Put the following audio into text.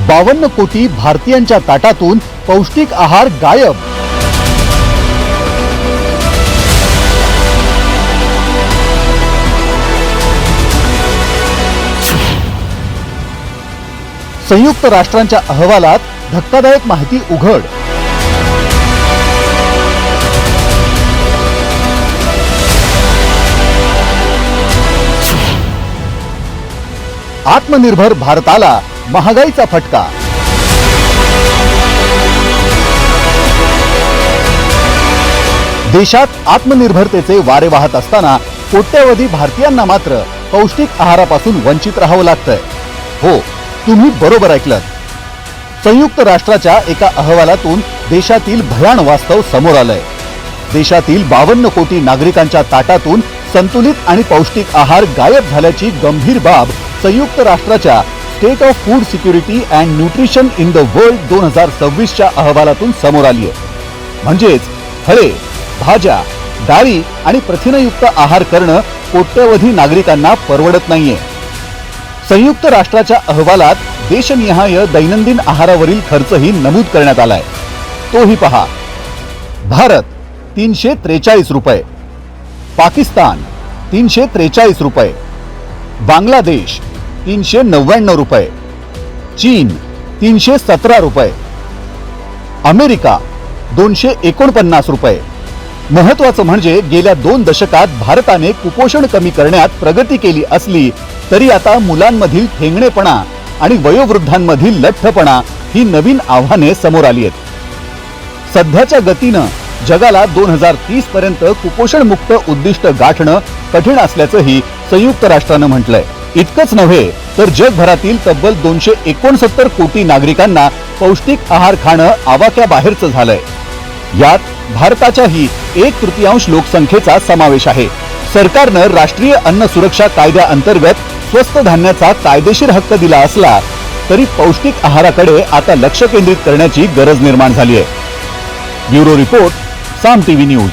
52 कोटी भारतीयांच्या ताटातून पौष्टिक आहार गायब। संयुक्त राष्ट्रांच्या अहवालात धक्कादायक माहिती उघड। आत्मनिर्भर भारताला महागाईचा फटका। देशात आत्मनिर्भरतेचे वारे वाहत असताना कोट्यवधी भारतीयांना मात्र पौष्टिक आहारापासून वंचित राहावं लागतंय। हो, तुम्ही बरोबर ऐकलं। संयुक्त राष्ट्राच्या एका अहवालातून देशातील भयान वास्तव समोर आलंय। देशातील 52 कोटी नागरिकांच्या ताटातून संतुलित आणि पौष्टिक आहार गायब झाल्याची गंभीर बाब संयुक्त राष्ट्राच्या state of food security and nutrition in the world 2026 च्या अहवालातून समोर आली आहे। म्हणजेच फळे, भाज्या, डाळी आणि प्रथिनयुक्त आहार करणं कोट्यवधी नागरिकांना परवडत नाहीये। संयुक्त राष्ट्राच्या अहवालात देशनिहाय दैनंदिन आहारावरील खर्चही नमूद करण्यात आलाय। तोही पहा। भारत 343 रुपये, पाकिस्तान 343 रुपये, बांगलादेश 399 रुपये, चीन 317 रुपये, अमेरिका 249 रुपये। महत्त्वाचं म्हणजे गेल्या 2 दशकात भारताने कुपोषण कमी करण्यात प्रगती केली असली तरी आता मुलांमधील ठेंगणेपणा आणि वयोवृद्धांमधील लठ्ठपणा ही नवीन आव्हाने समोर आली आहेत। सध्याच्या गतीनं जगाला 2030 पर्यंत कुपोषण मुक्त उद्दिष्ट गाठणं कठीण असल्याचंही संयुक्त राष्ट्रानं म्हटलंय। इतकंच नव्हे तर जगभरातील तब्बल 269 कोटी नागरिकांना पौष्टिक आहार खाणं आवाक्याबाहेरचं झालंय। यात भारताच्याही 1/3 लोकसंख्येचा समावेश आहे। सरकारनं राष्ट्रीय अन्न सुरक्षा कायद्याअंतर्गत स्वस्त धान्याचा कायदेशीर हक्क दिला असला तरी पौष्टिक आहाराकडे आता लक्ष केंद्रित करण्याची गरज निर्माण झाली आहे। ब्युरो रिपोर्ट, साम टीव्ही न्यूज।